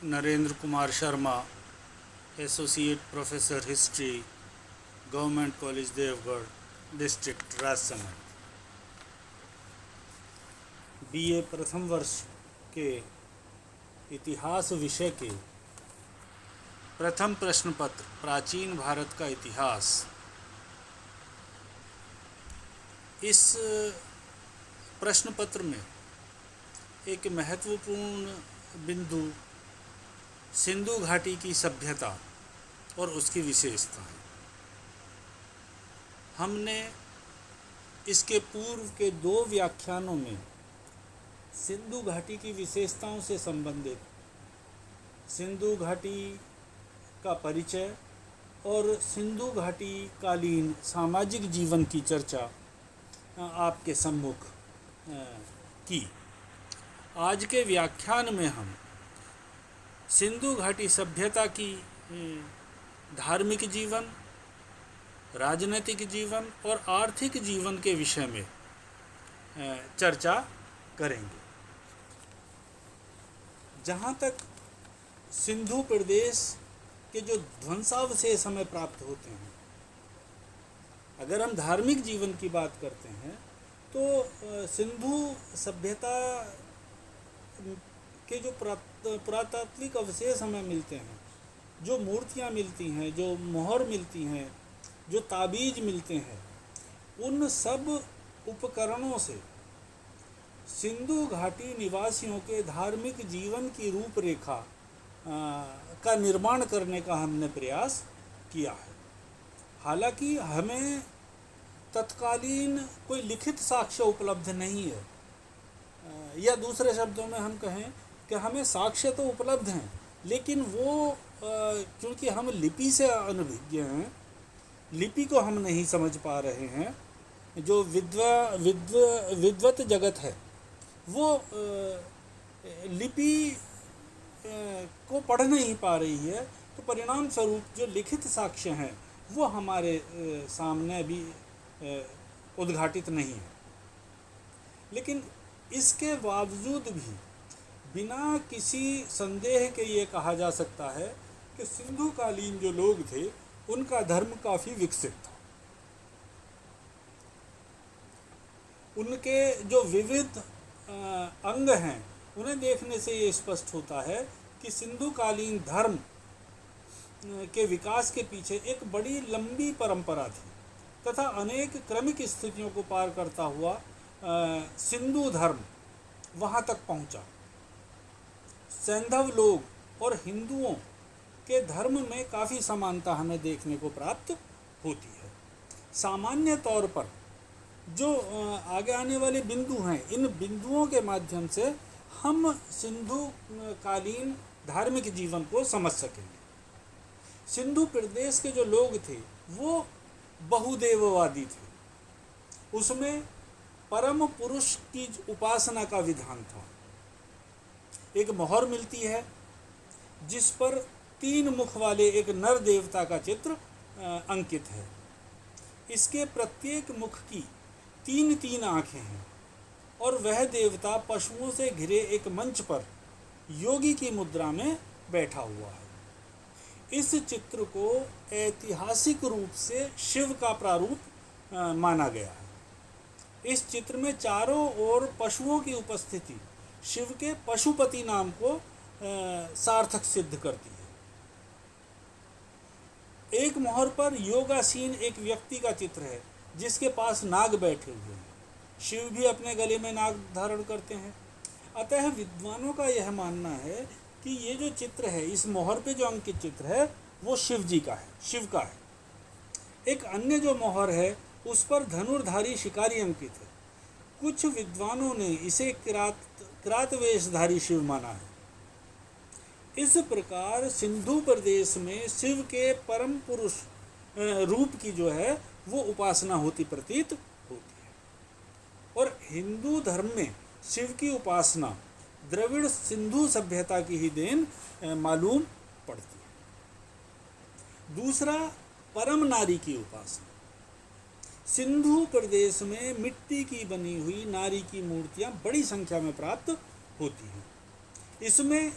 Narendra Kumar Sharma, associate professor history, government college Devgarh, district Rajsamand. BA प्रथम वर्ष के इतिहास विषय के प्रथम प्रश्न पत्र प्राचीन भारत का इतिहास। इस प्रश्न पत्र में एक महत्वपूर्ण बिंदु सिंधु घाटी की सभ्यता और उसकी विशेषताएं। हमने इसके पूर्व के 2 व्याख्यानों में सिंधु घाटी की विशेषताओं से संबंधित सिंधु घाटी का परिचय और सिंधु घाटी कालीन सामाजिक जीवन की चर्चा आपके सम्मुख की। आज के व्याख्यान में हम सिंधु घाटी सभ्यता की धार्मिक जीवन, राजनीतिक जीवन और आर्थिक जीवन के विषय में चर्चा करेंगे। जहाँ तक सिंधु प्रदेश के जो ध्वंसावशेष हमें प्राप्त होते हैं, अगर हम धार्मिक जीवन की बात करते हैं तो सिंधु सभ्यता के जो पुरातात्विक अवशेष हमें मिलते हैं, जो मूर्तियाँ मिलती हैं, जो मोहर मिलती हैं, जो ताबीज मिलते हैं, उन सब उपकरणों से सिंधु घाटी निवासियों के धार्मिक जीवन की रूपरेखा का निर्माण करने का हमने प्रयास किया है। हालांकि हमें तत्कालीन कोई लिखित साक्ष्य उपलब्ध नहीं है, या दूसरे शब्दों में हम कहें कि हमें साक्ष्य तो उपलब्ध हैं, लेकिन वो क्योंकि हम लिपि से अनभिज्ञ हैं, लिपि को हम नहीं समझ पा रहे हैं, जो विद्वत जगत है वो लिपि को पढ़ नहीं पा रही है, तो परिणाम स्वरूप जो लिखित साक्ष्य हैं वो हमारे सामने भी उद्घाटित नहीं है। लेकिन इसके बावजूद भी बिना किसी संदेह के ये कहा जा सकता है कि सिंधु कालीन जो लोग थे उनका धर्म काफ़ी विकसित था। उनके जो विविध अंग हैं उन्हें देखने से ये स्पष्ट होता है कि सिंधु कालीन धर्म के विकास के पीछे एक बड़ी लंबी परंपरा थी तथा अनेक क्रमिक स्थितियों को पार करता हुआ सिंधु धर्म वहाँ तक पहुँचा। सैंधव लोग और हिंदुओं के धर्म में काफ़ी समानता हमें देखने को प्राप्त होती है। सामान्य तौर पर जो आगे आने वाले बिंदु हैं, इन बिंदुओं के माध्यम से हम सिंधु कालीन धार्मिक जीवन को समझ सकेंगे। सिंधु प्रदेश के जो लोग थे वो बहुदेववादी थे। उसमें परम पुरुष की उपासना का विधान था। एक मोहर मिलती है जिस पर 3 मुख वाले एक नर देवता का चित्र अंकित है। इसके प्रत्येक मुख की 3-3 आँखें हैं और वह देवता पशुओं से घिरे एक मंच पर योगी की मुद्रा में बैठा हुआ है। इस चित्र को ऐतिहासिक रूप से शिव का प्रारूप माना गया है। इस चित्र में चारों ओर पशुओं की उपस्थिति शिव के पशुपति नाम को सार्थक सिद्ध करती है। एक मोहर पर योगासीन एक व्यक्ति का चित्र है जिसके पास नाग बैठे हुए हैं। शिव भी अपने गले में नाग धारण करते हैं। अतः विद्वानों का यह मानना है कि ये जो चित्र है, इस मोहर पे जो अंकित चित्र है वो शिव जी का है, शिव का है। एक अन्य जो मोहर है उस पर धनुर्धारी शिकारी अंकित है। कुछ विद्वानों ने इसे किरात वेशधारी शिव माना है। इस प्रकार सिंधु प्रदेश में शिव के परम पुरुष रूप की जो है वो उपासना होती प्रतीत होती है। और हिंदू धर्म में शिव की उपासना द्रविड़ सिंधु सभ्यता की ही देन मालूम पड़ती है। दूसरा, परम नारी की उपासना। सिंधु प्रदेश में मिट्टी की बनी हुई नारी की मूर्तियां बड़ी संख्या में प्राप्त होती हैं। इसमें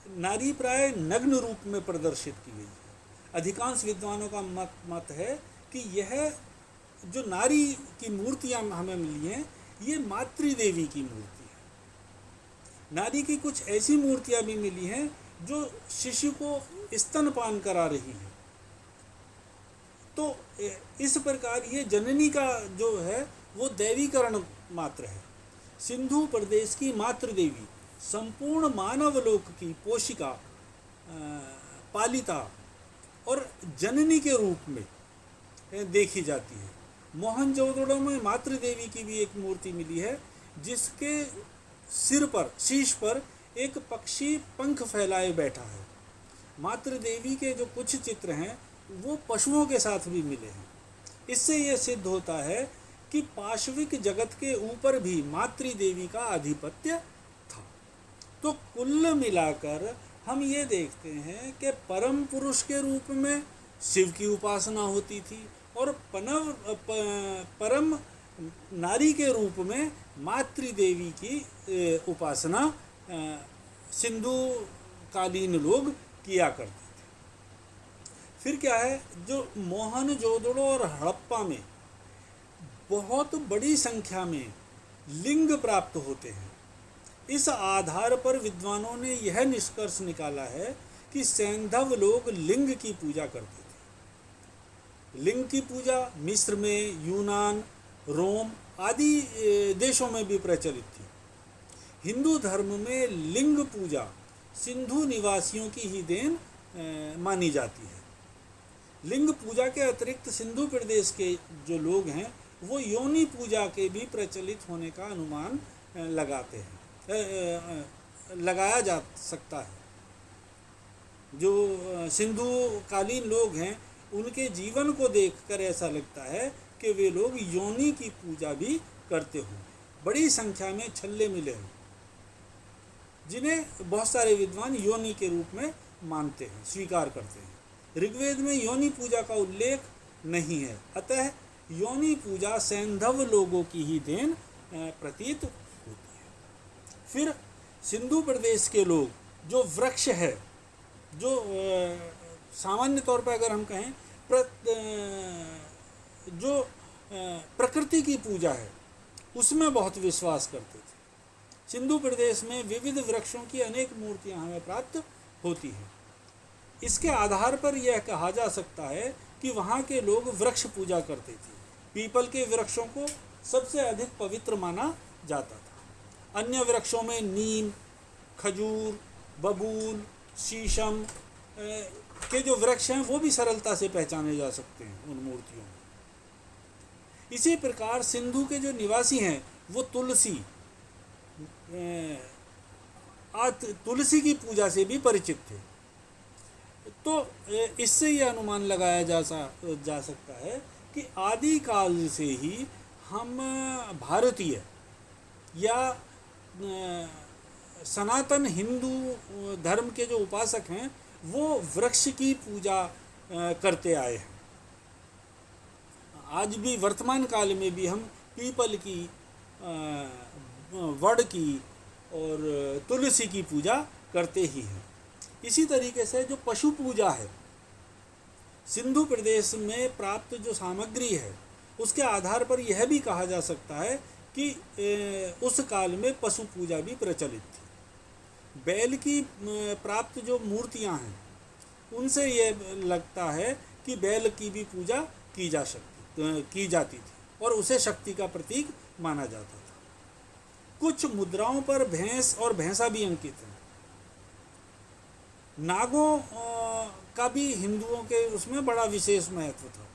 नारी प्राय नग्न रूप में प्रदर्शित की गई है। अधिकांश विद्वानों का मत है कि यह जो नारी की मूर्तियां हमें मिली हैं, ये मातृदेवी की मूर्ति है। नारी की कुछ ऐसी मूर्तियां भी मिली हैं जो शिशु को स्तनपान करा रही हैं। तो इस प्रकार ये जननी का जो है वो दैवीकरण मात्र है। सिंधु प्रदेश की मातृदेवी संपूर्ण मानवलोक की पोषिका, पालिता और जननी के रूप में देखी जाती है। मोहनजोदड़ो में मातृदेवी की भी एक मूर्ति मिली है, जिसके सिर पर, शीश पर एक पक्षी पंख फैलाए बैठा है। मातृदेवी के जो कुछ चित्र हैं वो पशुओं के साथ भी मिले हैं। इससे यह सिद्ध होता है कि पाशविक जगत के ऊपर भी मातृदेवी का आधिपत्य था। तो कुल मिलाकर हम ये देखते हैं कि परम पुरुष के रूप में शिव की उपासना होती थी और परम नारी के रूप में मातृदेवी की उपासना सिंधु कालीन लोग किया करते थे। फिर क्या है, जो मोहनजोदड़ो और हड़प्पा में बहुत बड़ी संख्या में लिंग प्राप्त होते हैं। इस आधार पर विद्वानों ने यह निष्कर्ष निकाला है कि सैंधव लोग लिंग की पूजा करते थे। लिंग की पूजा मिस्र में, यूनान, रोम आदि देशों में भी प्रचलित थी। हिंदू धर्म में लिंग पूजा सिंधु निवासियों की ही देन मानी जाती है। लिंग पूजा के अतिरिक्त सिंधु प्रदेश के जो लोग हैं वो योनि पूजा के भी प्रचलित होने का अनुमान लगाते हैं, लगाया जा सकता है। जो सिंधु कालीन लोग हैं उनके जीवन को देखकर ऐसा लगता है कि वे लोग योनि की पूजा भी करते हों। बड़ी संख्या में छल्ले मिले हों, जिन्हें बहुत सारे विद्वान योनि के रूप में मानते हैं, स्वीकार करते हैं। ऋग्वेद में योनि पूजा का उल्लेख नहीं है, अतः योनि पूजा सैंधव लोगों की ही देन प्रतीत होती है। फिर सिंधु प्रदेश के लोग, जो वृक्ष है, जो सामान्य तौर पर अगर हम कहें जो प्रकृति की पूजा है, उसमें बहुत विश्वास करते थे। सिंधु प्रदेश में विविध वृक्षों की अनेक मूर्तियां हमें प्राप्त होती हैं। इसके आधार पर यह कहा जा सकता है कि वहाँ के लोग वृक्ष पूजा करते थे। पीपल के वृक्षों को सबसे अधिक पवित्र माना जाता था। अन्य वृक्षों में नीम, खजूर, बबूल, शीशम के जो वृक्ष हैं वो भी सरलता से पहचाने जा सकते हैं उन मूर्तियों में। इसी प्रकार सिंधु के जो निवासी हैं वो तुलसी की पूजा से भी परिचित थे। तो इससे यह अनुमान लगाया जा सकता है कि आदिकाल से ही हम भारतीय या सनातन हिंदू धर्म के जो उपासक हैं वो वृक्ष की पूजा करते आए हैं। आज भी वर्तमान काल में भी हम पीपल की, वड की और तुलसी की पूजा करते ही हैं। इसी तरीके से जो पशु पूजा है, सिंधु प्रदेश में प्राप्त जो सामग्री है उसके आधार पर यह भी कहा जा सकता है कि उस काल में पशु पूजा भी प्रचलित थी। बैल की प्राप्त जो मूर्तियां हैं उनसे यह लगता है कि बैल की भी पूजा की जाती थी और उसे शक्ति का प्रतीक माना जाता था। कुछ मुद्राओं पर भैंस और भैंसा भी अंकित हैं। नागों का भी हिंदुओं के उसमें बड़ा विशेष महत्व था।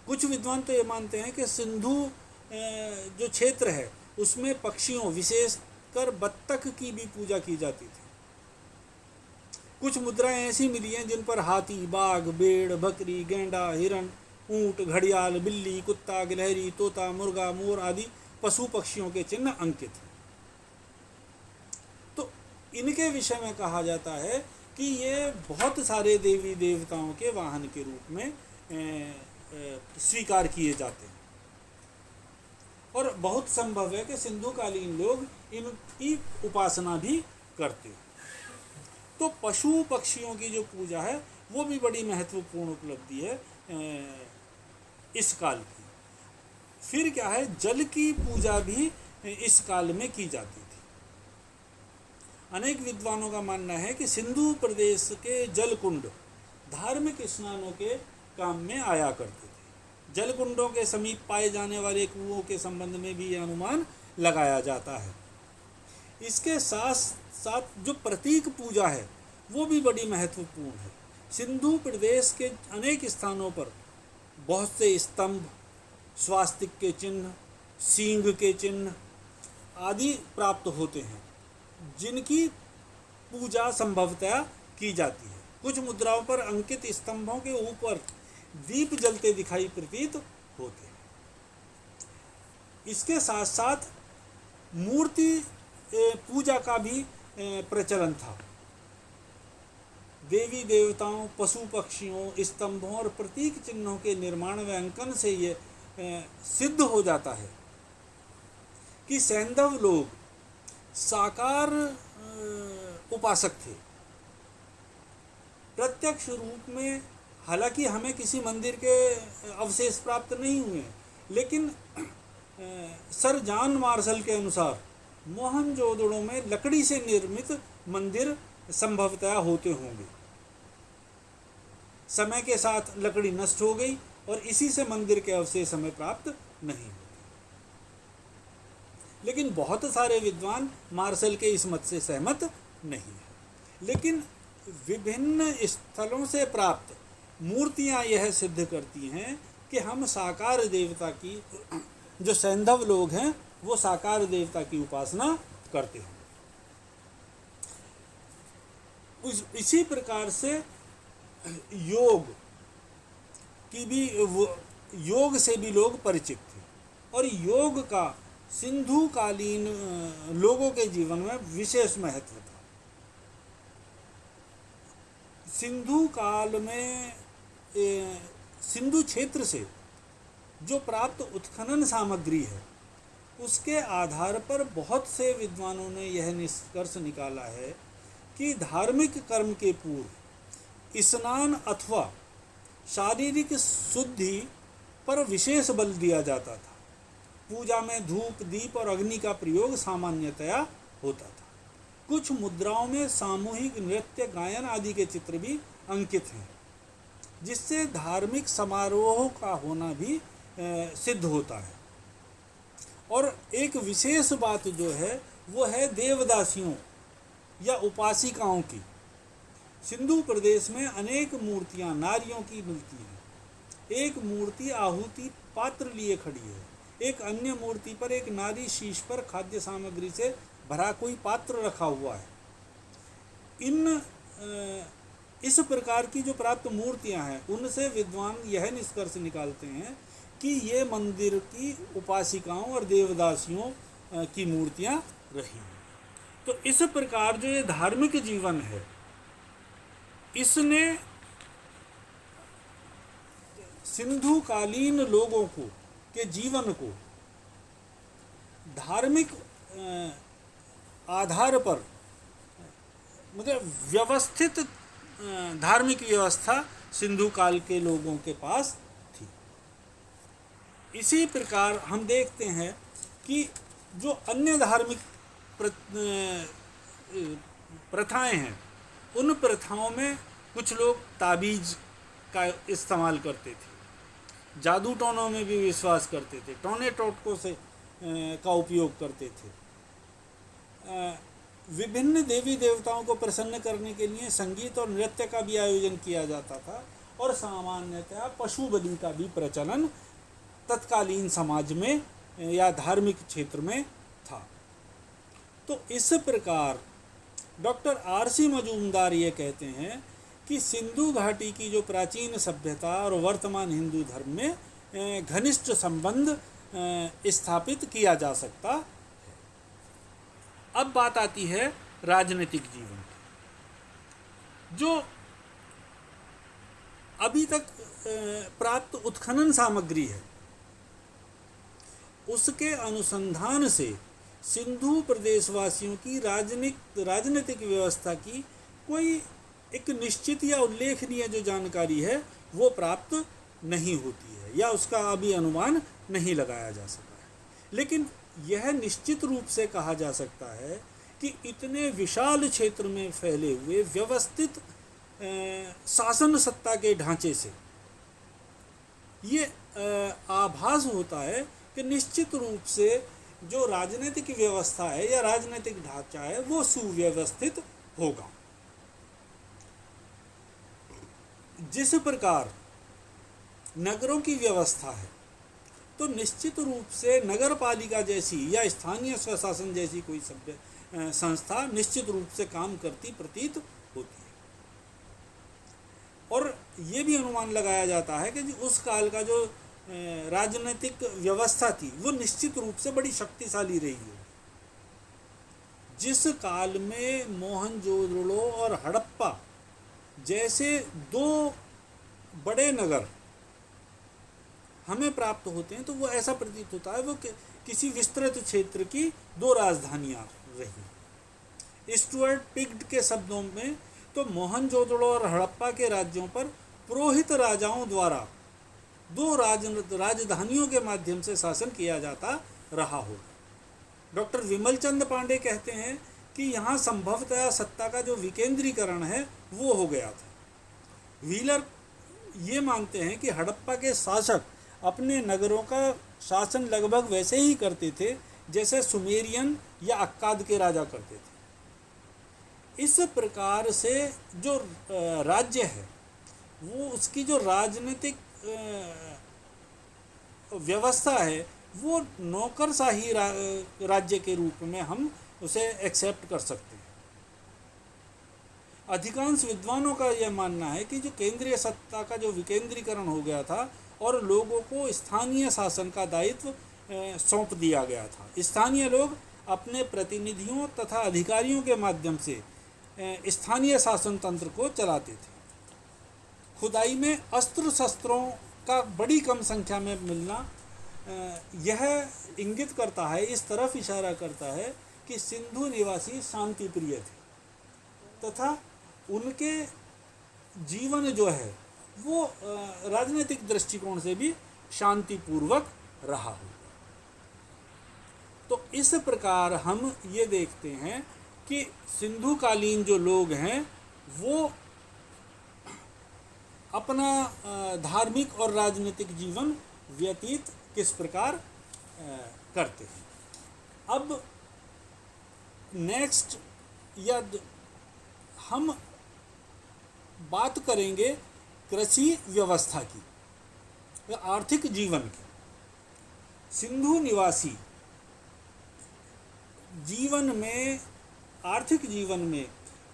कुछ विद्वान तो ये मानते हैं कि सिंधु जो क्षेत्र है उसमें पक्षियों, विशेषकर बत्तख की भी पूजा की जाती थी। कुछ मुद्राएं ऐसी मिली हैं जिन पर हाथी, बाघ, भेड़, बकरी, गेंडा, हिरण, ऊंट, घड़ियाल, बिल्ली, कुत्ता, गिलहरी, तोता, मुर्गा, मोर आदि पशु पक्षियों के चिन्ह अंकित हैं। तो इनके विषय में कहा जाता है कि ये बहुत सारे देवी देवताओं के वाहन के रूप में स्वीकार किए जाते हैं और बहुत संभव है कि सिंधुकालीन लोग इनकी उपासना भी करते हो। तो पशु पक्षियों की जो पूजा है वो भी बड़ी महत्वपूर्ण उपलब्धि है इस काल की। फिर क्या है, जल की पूजा भी इस काल में की जाती थी। अनेक विद्वानों का मानना है कि सिंधु प्रदेश के जल कुंड धार्मिक स्नानों के काम में आया करते थे। जल कुंडों के समीप पाए जाने वाले कुओं के संबंध में भी यह अनुमान लगाया जाता है। इसके साथ साथ जो प्रतीक पूजा है वो भी बड़ी महत्वपूर्ण है। सिंधु प्रदेश के अनेक स्थानों पर बहुत से स्तंभ, स्वास्तिक के चिन्ह, सींग के चिन्ह आदि प्राप्त होते हैं, जिनकी पूजा संभवतः की जाती है। कुछ मुद्राओं पर अंकित स्तंभों के ऊपर दीप जलते दिखाई प्रतीत होते हैं। इसके साथ साथ मूर्ति पूजा का भी प्रचलन था। देवी देवताओं, पशु पक्षियों, स्तंभों और प्रतीक चिन्हों के निर्माण व अंकन से ये सिद्ध हो जाता है कि सैंधव लोग साकार उपासक थे। प्रत्यक्ष रूप में हालांकि हमें किसी मंदिर के अवशेष प्राप्त नहीं हुए, लेकिन सर जॉन मार्शल के अनुसार मोहनजोदड़ो में लकड़ी से निर्मित मंदिर संभवतः होते होंगे। समय के साथ लकड़ी नष्ट हो गई और इसी से मंदिर के अवशेष हमें प्राप्त नहीं होते। लेकिन बहुत सारे विद्वान मार्शल के इस मत से सहमत नहीं है। लेकिन विभिन्न स्थलों से प्राप्त मूर्तियां यह सिद्ध करती हैं कि हम साकार देवता की, जो सैंधव लोग हैं वो साकार देवता की उपासना करते हैं। इसी प्रकार से योग की भी, योग से भी लोग परिचित थे और योग का सिंधु कालीन लोगों के जीवन में विशेष महत्व था। सिंधु काल में सिंधु क्षेत्र से जो प्राप्त उत्खनन सामग्री है उसके आधार पर बहुत से विद्वानों ने यह निष्कर्ष निकाला है कि धार्मिक कर्म के पूर्व स्नान अथवा शारीरिक शुद्धि पर विशेष बल दिया जाता था। पूजा में धूप, दीप और अग्नि का प्रयोग सामान्यतया होता था। कुछ मुद्राओं में सामूहिक नृत्य, गायन आदि के चित्र भी अंकित हैं, जिससे धार्मिक समारोह का होना भी सिद्ध होता है। और एक विशेष बात जो है वो है देवदासियों या उपासिकाओं की। सिंधु प्रदेश में अनेक मूर्तियां नारियों की मिलती हैं। एक मूर्ति आहुति पात्र लिए खड़ी है, एक अन्य मूर्ति पर एक नारी शीश पर खाद्य सामग्री से भरा कोई पात्र रखा हुआ है। इस प्रकार की जो प्राप्त मूर्तियां हैं उनसे विद्वान यह निष्कर्ष निकालते हैं कि ये मंदिर की उपासिकाओं और देवदासियों की मूर्तियां रही हैं। तो इस प्रकार जो ये धार्मिक जीवन है इसने सिंधु कालीन लोगों को के जीवन को धार्मिक आधार पर, मतलब व्यवस्थित धार्मिक व्यवस्था सिंधु काल के लोगों के पास थी। इसी प्रकार हम देखते हैं कि जो अन्य धार्मिक प्रथाएं हैं उन प्रथाओं में कुछ लोग ताबीज का इस्तेमाल करते थे, जादू टोनों में भी विश्वास करते थे, टोने टोटकों से का उपयोग करते थे। विभिन्न देवी देवताओं को प्रसन्न करने के लिए संगीत और नृत्य का भी आयोजन किया जाता था और सामान्यतः पशु बलि का भी प्रचलन तत्कालीन समाज में या धार्मिक क्षेत्र में था। तो इस प्रकार डॉक्टर आर.सी. मजूमदार ये कहते हैं कि सिंधु घाटी की जो प्राचीन सभ्यता और वर्तमान हिंदू धर्म में घनिष्ठ संबंध स्थापित किया जा सकता है। अब बात आती है राजनीतिक जीवन की। जो अभी तक प्राप्त उत्खनन सामग्री है उसके अनुसंधान से सिंधु प्रदेशवासियों की राजनीतिक व्यवस्था की कोई एक निश्चित या उल्लेखनीय जो जानकारी है वो प्राप्त नहीं होती है, या उसका अभी अनुमान नहीं लगाया जा सका है। लेकिन यह निश्चित रूप से कहा जा सकता है कि इतने विशाल क्षेत्र में फैले हुए व्यवस्थित शासन सत्ता के ढांचे से ये आभास होता है कि निश्चित रूप से जो राजनीतिक व्यवस्था है या राजनीतिक ढांचा है वो सुव्यवस्थित होगा। जिस प्रकार नगरों की व्यवस्था है तो निश्चित रूप से नगर पालिका जैसी या स्थानीय स्वशासन जैसी कोई संस्था निश्चित रूप से काम करती प्रतीत होती है। और ये भी अनुमान लगाया जाता है कि उस काल का जो राजनीतिक व्यवस्था थी वो निश्चित रूप से बड़ी शक्तिशाली रही है। जिस काल में मोहनजोदड़ो और हड़प्पा जैसे दो बड़े नगर हमें प्राप्त होते हैं तो वो ऐसा प्रतीत होता है वो किसी विस्तृत क्षेत्र की दो राजधानियां रही। स्टुअर्ट पिग्ड के शब्दों में तो मोहनजोदड़ो और हड़प्पा के राज्यों पर पुरोहित राजाओं द्वारा दो राजधानियों के माध्यम से शासन किया जाता रहा होगा। डॉक्टर विमल चंद पांडे कहते हैं कि यहाँ संभवतः सत्ता का जो विकेंद्रीकरण है वो हो गया था। व्हीलर ये मानते हैं कि हड़प्पा के शासक अपने नगरों का शासन लगभग वैसे ही करते थे जैसे सुमेरियन या अक्काद के राजा करते थे। इस प्रकार से जो राज्य है वो उसकी जो राजनीतिक व्यवस्था है वो नौकरशाही राज्य के रूप में हम उसे एक्सेप्ट कर सकते हैं। अधिकांश विद्वानों का यह मानना है कि जो केंद्रीय सत्ता का जो विकेंद्रीकरण हो गया था और लोगों को स्थानीय शासन का दायित्व सौंप दिया गया था। स्थानीय लोग अपने प्रतिनिधियों तथा अधिकारियों के माध्यम से स्थानीय शासन तंत्र को चलाते थे। खुदाई में अस्त्र शस्त्रों का बड़ी कम संख्या में मिलना यह इंगित करता है, इस तरफ इशारा करता है कि सिंधु निवासी शांति प्रिय थे तथा उनके जीवन जो है वो राजनीतिक दृष्टिकोण से भी शांतिपूर्वक रहा होगा। तो इस प्रकार हम ये देखते हैं कि सिंधु कालीन जो लोग हैं वो अपना धार्मिक और राजनीतिक जीवन व्यतीत किस प्रकार करते हैं। अब नेक्स्ट या हम बात करेंगे कृषि व्यवस्था की, आर्थिक जीवन की। सिंधु निवासी जीवन में, आर्थिक जीवन में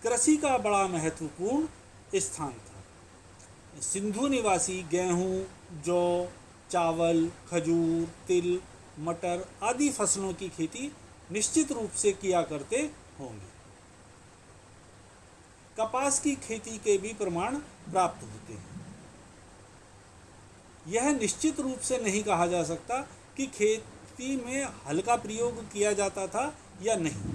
कृषि का बड़ा महत्वपूर्ण स्थान था। सिंधु निवासी गेहूं, जौ, चावल, खजूर, तिल, मटर आदि फसलों की खेती निश्चित रूप से किया करते होंगे। कपास की खेती के भी प्रमाण प्राप्त होते हैं। यह निश्चित रूप से नहीं कहा जा सकता कि खेती में हल का प्रयोग किया जाता था या नहीं,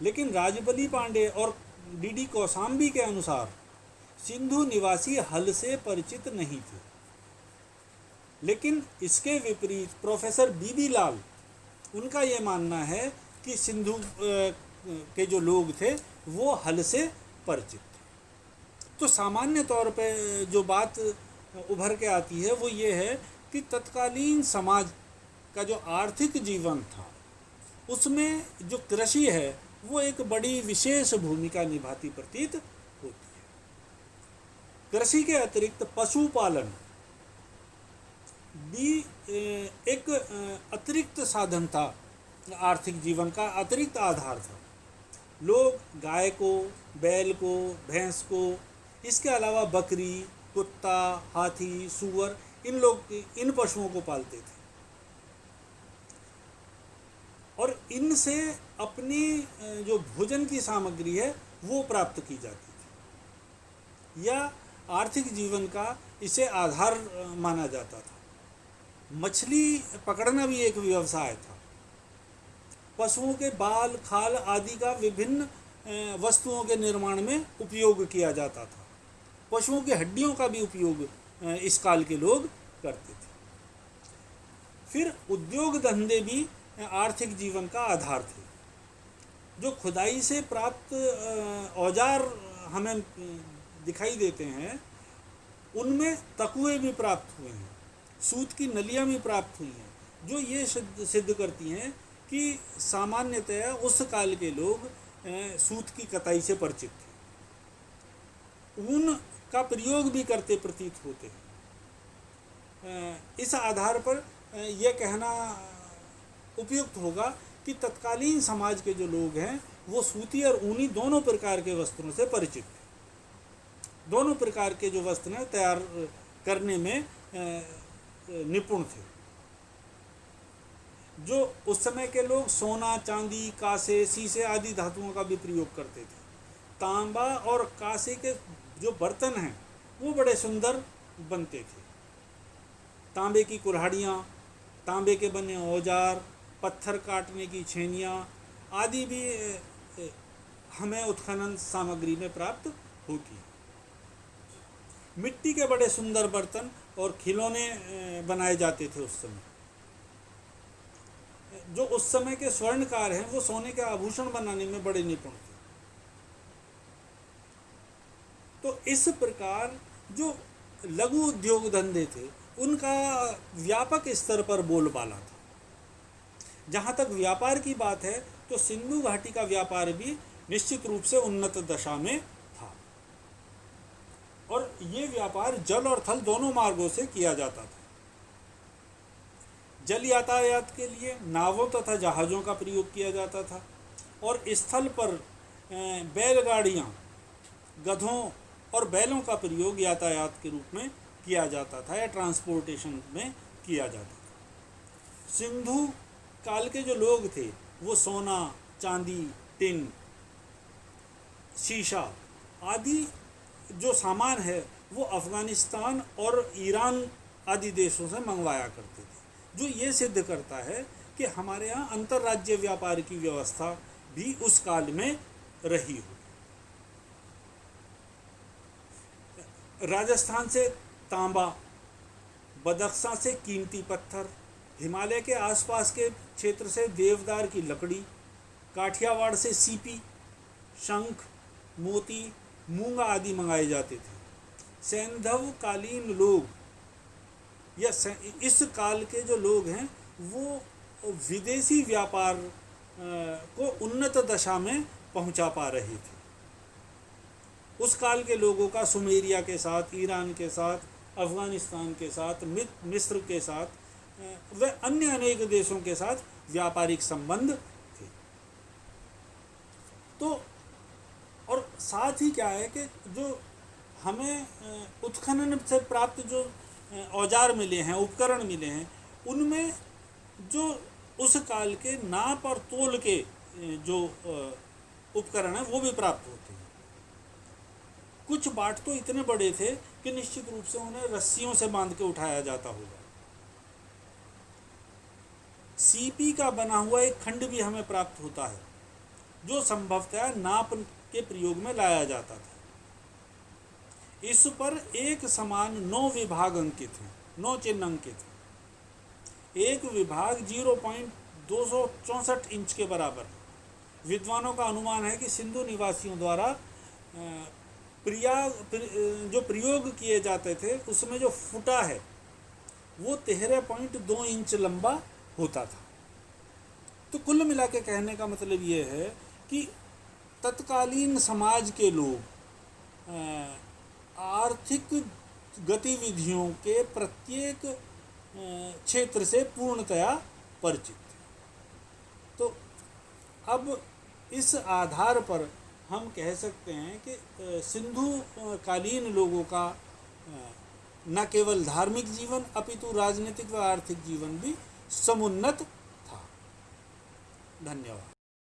लेकिन राजबली पांडे और डी कौशाम्बी के अनुसार सिंधु निवासी हल से परिचित नहीं थे। लेकिन इसके विपरीत प्रोफेसर बीबी लाल, उनका ये मानना है कि सिंधु के जो लोग थे वो हल से परिचित थे। तो सामान्य तौर पे जो बात उभर के आती है वो ये है कि तत्कालीन समाज का जो आर्थिक जीवन था उसमें जो कृषि है वो एक बड़ी विशेष भूमिका निभाती प्रतीत होती है। कृषि के अतिरिक्त पशुपालन भी एक अतिरिक्त साधन था, आर्थिक जीवन का अतिरिक्त आधार था। लोग गाय को, बैल को, भैंस को, इसके अलावा बकरी, कुत्ता, हाथी, सूअर, इन पशुओं को पालते थे और इनसे अपनी जो भोजन की सामग्री है वो प्राप्त की जाती थी, या आर्थिक जीवन का इसे आधार माना जाता था। मछली पकड़ना भी एक व्यवसाय था। पशुओं के बाल खाल आदि का विभिन्न वस्तुओं के निर्माण में उपयोग किया जाता था। पशुओं की हड्डियों का भी उपयोग इस काल के लोग करते थे। फिर उद्योग धंधे भी आर्थिक जीवन का आधार थे। जो खुदाई से प्राप्त औजार हमें दिखाई देते हैं, उनमें तकुए भी प्राप्त हुए हैं, सूत की नलियाँ भी प्राप्त हुई हैं, जो ये सिद्ध करती हैं कि सामान्यतया उस काल के लोग सूत की कताई से परिचित थे। ऊन का प्रयोग भी करते प्रतीत होते हैं। इस आधार पर यह कहना उपयुक्त होगा कि तत्कालीन समाज के जो लोग हैं वो सूती और ऊनी दोनों प्रकार के वस्त्रों से परिचित थे। दोनों प्रकार के जो वस्त्र हैं तैयार करने में निपुण थे। जो उस समय के लोग सोना, चांदी, कांसे, शीशे आदि धातुओं का भी प्रयोग करते थे। तांबा और कांसे के जो बर्तन हैं वो बड़े सुंदर बनते थे। तांबे की कुल्हाड़ियाँ, तांबे के बने औजार, पत्थर काटने की छेनियाँ आदि भी हमें उत्खनन सामग्री में प्राप्त होती है। मिट्टी के बड़े सुंदर बर्तन और खिलौने बनाए जाते थे उस समय। जो उस समय के स्वर्णकार हैं वो सोने के आभूषण बनाने में बड़े निपुण थे। तो इस प्रकार जो लघु उद्योग धंधे थे उनका व्यापक स्तर पर बोलबाला था। जहाँ तक व्यापार की बात है तो सिंधु घाटी का व्यापार भी निश्चित रूप से उन्नत दशा में था, और ये व्यापार जल और थल दोनों मार्गों से किया जाता था। जल यातायात के लिए नावों तथा जहाज़ों का प्रयोग किया जाता था, और स्थल पर बैलगाड़ियाँ, गधों और बैलों का प्रयोग यातायात के रूप में किया जाता था या ट्रांसपोर्टेशन में किया जाता था। सिंधु काल के जो लोग थे वो सोना, चांदी, टिन, शीशा आदि जो सामान है वो अफ़गानिस्तान और ईरान आदि देशों से मंगवाया करते थे, जो ये सिद्ध करता है कि हमारे यहाँ अंतर्राज्य व्यापार की व्यवस्था भी उस काल में रही हो। राजस्थान से तांबा, बदख्शां से कीमती पत्थर, हिमालय के आसपास के क्षेत्र से देवदार की लकड़ी, काठियावाड़ से सीपी, शंख, मोती, मूंगा आदि मंगाए जाते थे। सैंधव कालीन लोग या इस काल के जो लोग हैं वो विदेशी व्यापार को उन्नत दशा में पहुंचा पा रहे थे। उस काल के लोगों का सुमेरिया के साथ, ईरान के साथ, अफ़गानिस्तान के साथ, मिस्र के साथ व अन्य अनेक देशों के साथ व्यापारिक संबंध थे। तो और साथ ही क्या है कि जो हमें उत्खनन से प्राप्त जो औजार मिले हैं, उपकरण मिले हैं, उनमें जो उस काल के नाप और तोल के जो उपकरण हैं वो भी प्राप्त होते हैं। कुछ बाट तो इतने बड़े थे कि निश्चित रूप से उन्हें रस्सियों से बांध के उठाया जाता होगा। सीपी का बना हुआ एक खंड भी हमें प्राप्त होता है जो संभवतः नाप के प्रयोग में लाया जाता था। इस पर एक समान 9 विभाग अंकित हैं, 9 चिन्ह अंकित हैं। एक विभाग 0.264 इंच के बराबर है। विद्वानों का अनुमान है कि सिंधु निवासियों द्वारा जो प्रयोग किए जाते थे उसमें जो फुटा है वो 13.2 इंच लंबा होता था। तो कुल मिला के कहने का मतलब ये है कि तत्कालीन समाज के लोग आर्थिक गतिविधियों के प्रत्येक क्षेत्र से पूर्णतया परिचित थे। तो अब इस आधार पर हम कह सकते हैं कि सिंधु कालीन लोगों का न केवल धार्मिक जीवन अपितु राजनीतिक व आर्थिक जीवन भी समुन्नत था। धन्यवाद।